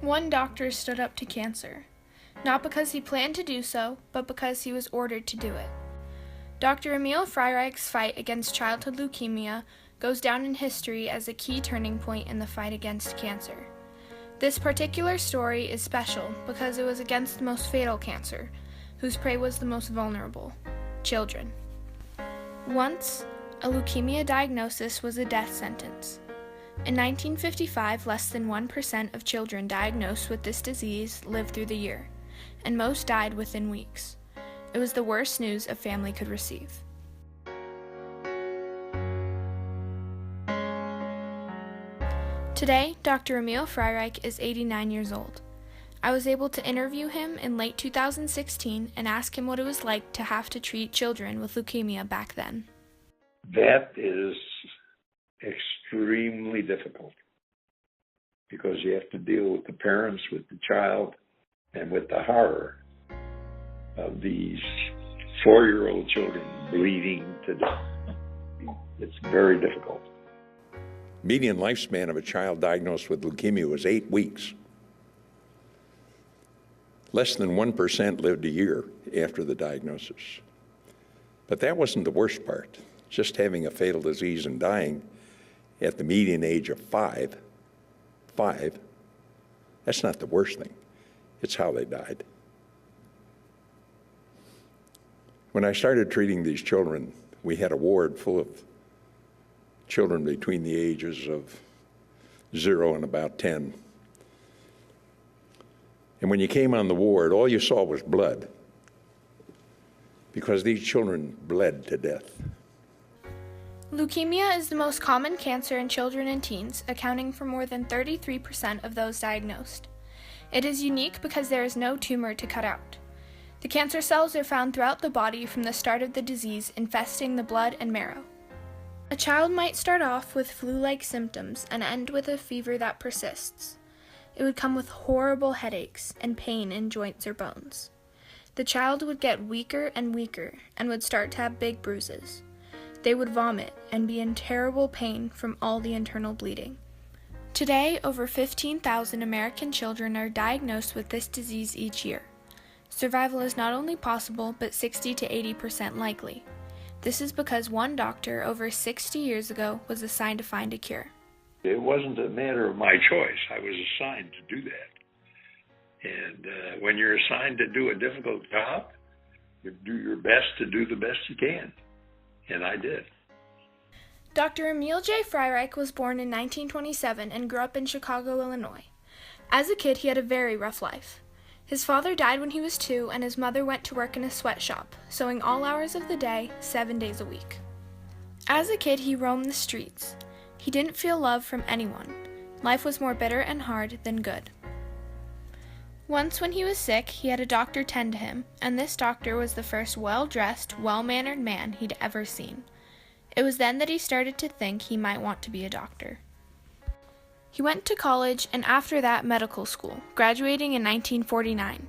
One doctor stood up to cancer, not because he planned to do so, but because he was ordered to do it. Dr. Emil Freireich's fight against childhood leukemia goes down in history as a key turning point in the fight against cancer. This particular story is special because it was against the most fatal cancer, whose prey was the most vulnerable: children. Once, a leukemia diagnosis was a death sentence. In 1955, less than 1% of children diagnosed with this disease lived through the year, and most died within weeks. It was the worst news a family could receive. Today, Dr. Emil Freireich is 89 years old. I was able to interview him in late 2016 and ask him what it was like to have to treat children with leukemia back then. That is extremely difficult because you have to deal with the parents, with the child, and with the horror of these 4-year-old children bleeding to death. It's very difficult. Median lifespan of a child diagnosed with leukemia was 8 weeks. Less than 1% lived a year after the diagnosis. But that wasn't the worst part. Just having a fatal disease and dying at the median age of five, that's not the worst thing. It's how they died. When I started treating these children, we had a ward full of children between the ages of 0 and about 10. And when you came on the ward, all you saw was blood, because these children bled to death. Leukemia is the most common cancer in children and teens, accounting for more than 33% of those diagnosed. It is unique because there is no tumor to cut out. The cancer cells are found throughout the body from the start of the disease, infesting the blood and marrow. A child might start off with flu-like symptoms and end with a fever that persists. It would come with horrible headaches and pain in joints or bones. The child would get weaker and weaker and would start to have big bruises. They would vomit and be in terrible pain from all the internal bleeding. Today, over 15,000 American children are diagnosed with this disease each year. Survival is not only possible, but 60 to 80% likely. This is because one doctor over 60 years ago was assigned to find a cure. It wasn't a matter of my choice. I was assigned to do that. And when you're assigned to do a difficult job, you do your best to do the best you can. And I did. Dr. Emil J. Freireich was born in 1927 and grew up in Chicago, Illinois. As a kid, he had a very rough life. His father died when he was 2, and his mother went to work in a sweatshop, sewing all hours of the day, 7 days a week. As a kid, he roamed the streets. He didn't feel love from anyone. Life was more bitter and hard than good. Once when he was sick, he had a doctor tend to him, and this doctor was the first well-dressed, well-mannered man he'd ever seen. It was then that he started to think he might want to be a doctor. He went to college and after that medical school, graduating in 1949.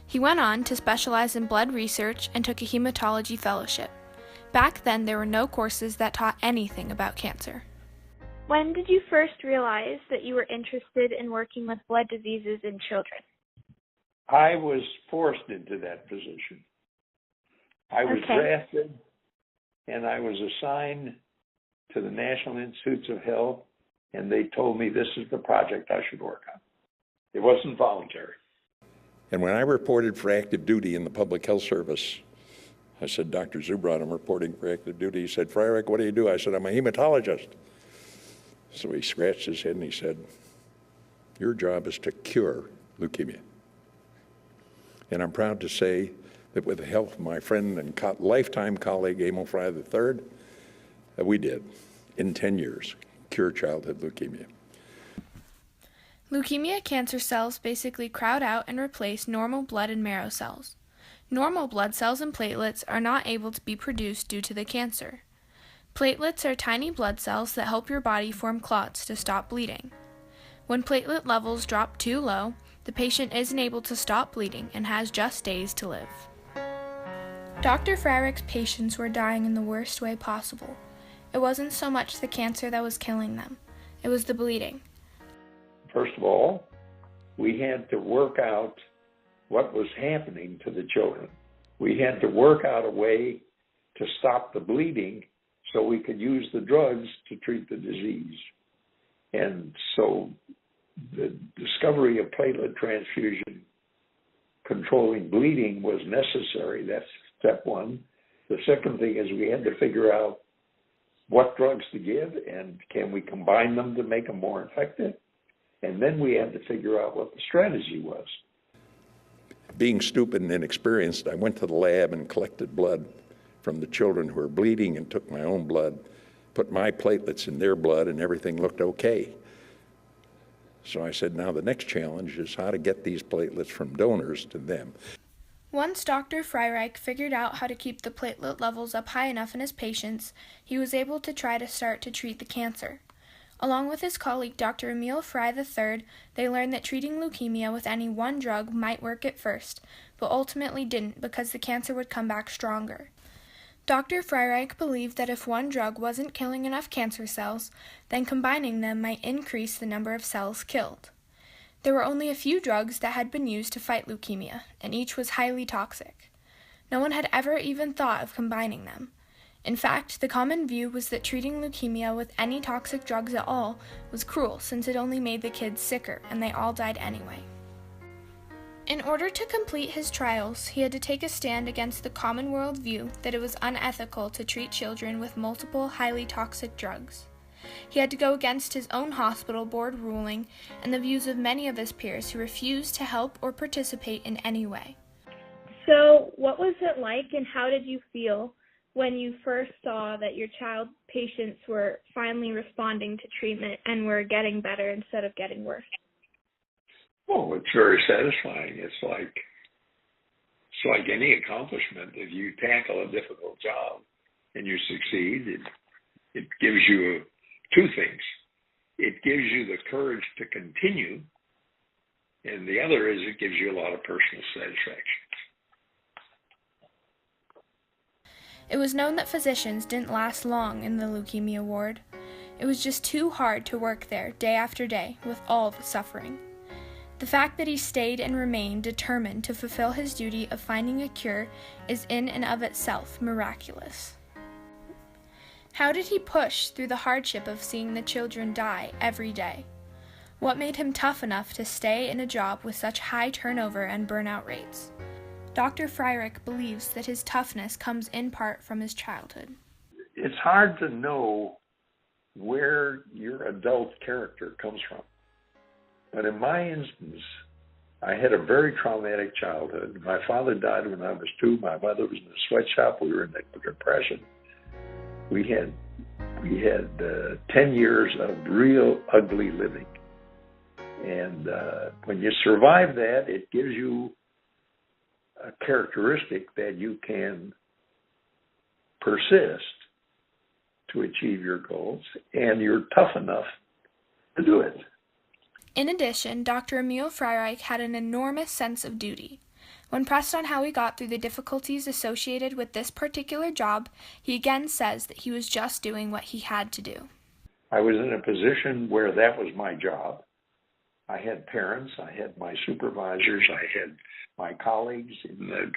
He went on to specialize in blood research and took a hematology fellowship. Back then, there were no courses that taught anything about cancer. When did you first realize that you were interested in working with blood diseases in children? I was forced into that position. I was drafted, and I was assigned to the National Institutes of Health, and they told me this is the project I should work on. It wasn't voluntary. And when I reported for active duty in the Public Health Service, I said, Dr. Zubrod, I'm reporting for active duty. He said, Freireich, what do you do? I said, I'm a hematologist. So he scratched his head and he said, your job is to cure leukemia. And I'm proud to say that with the help of my friend and lifetime colleague, Emil Frey III, that we did, in 10 years, cure childhood leukemia. Leukemia cancer cells basically crowd out and replace normal blood and marrow cells. Normal blood cells and platelets are not able to be produced due to the cancer. Platelets are tiny blood cells that help your body form clots to stop bleeding. When platelet levels drop too low, the patient isn't able to stop bleeding and has just days to live. Dr. Freireich's patients were dying in the worst way possible. It wasn't so much the cancer that was killing them. It was the bleeding. First of all, we had to work out what was happening to the children. We had to work out a way to stop the bleeding so we could use the drugs to treat the disease. And so the discovery of platelet transfusion controlling bleeding was necessary. That's step one. The second thing is we had to figure out what drugs to give and can we combine them to make them more effective. And then we had to figure out what the strategy was. Being stupid and inexperienced, I went to the lab and collected blood from the children who were bleeding and took my own blood, put my platelets in their blood, and everything looked okay. So I said, now the next challenge is how to get these platelets from donors to them. Once Dr. Freireich figured out how to keep the platelet levels up high enough in his patients, he was able to try to start to treat the cancer. Along with his colleague Dr. Emil Frey III, they learned that treating leukemia with any one drug might work at first, but ultimately didn't because the cancer would come back stronger. Dr. Freireich believed that if one drug wasn't killing enough cancer cells, then combining them might increase the number of cells killed. There were only a few drugs that had been used to fight leukemia, and each was highly toxic. No one had ever even thought of combining them. In fact, the common view was that treating leukemia with any toxic drugs at all was cruel since it only made the kids sicker, and they all died anyway. In order to complete his trials, he had to take a stand against the common world view that it was unethical to treat children with multiple highly toxic drugs. He had to go against his own hospital board ruling and the views of many of his peers who refused to help or participate in any way. So, what was it like and how did you feel when you first saw that your child patients were finally responding to treatment and were getting better instead of getting worse? Oh, it's very satisfying. It's like any accomplishment. If you tackle a difficult job and you succeed, it gives you two things. It gives you the courage to continue, and the other is it gives you a lot of personal satisfaction. It was known that physicians didn't last long in the leukemia ward. It was just too hard to work there day after day with all the suffering. The fact that he stayed and remained determined to fulfill his duty of finding a cure is in and of itself miraculous. How did he push through the hardship of seeing the children die every day? What made him tough enough to stay in a job with such high turnover and burnout rates? Dr. Freireich believes that his toughness comes in part from his childhood. It's hard to know where your adult character comes from. But in my instance, I had a very traumatic childhood. My father died when I was 2. My mother was in a sweatshop. We were in the Depression. We had 10 years of real ugly living. And when you survive that, it gives you a characteristic that you can persist to achieve your goals, and you're tough enough to do it. In addition, Dr. Emil Freireich had an enormous sense of duty. When pressed on how he got through the difficulties associated with this particular job, he again says that he was just doing what he had to do. I was in a position where that was my job. I had parents, I had my supervisors, I had my colleagues in the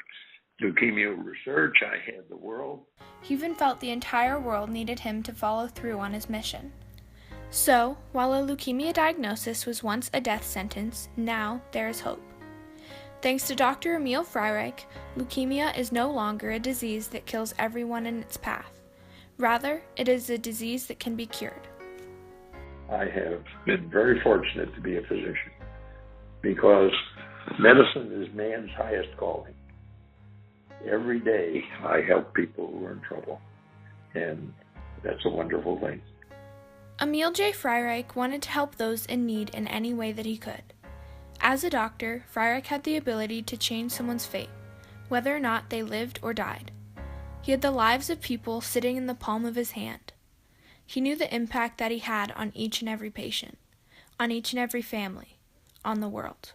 leukemia research, I had the world. He even felt the entire world needed him to follow through on his mission. So, while a leukemia diagnosis was once a death sentence, now there is hope. Thanks to Dr. Emil Freireich, leukemia is no longer a disease that kills everyone in its path. Rather, it is a disease that can be cured. I have been very fortunate to be a physician because medicine is man's highest calling. Every day I help people who are in trouble, and that's a wonderful thing. Emil J. Freireich wanted to help those in need in any way that he could. As a doctor, Freireich had the ability to change someone's fate, whether or not they lived or died. He had the lives of people sitting in the palm of his hand. He knew the impact that he had on each and every patient, on each and every family, on the world.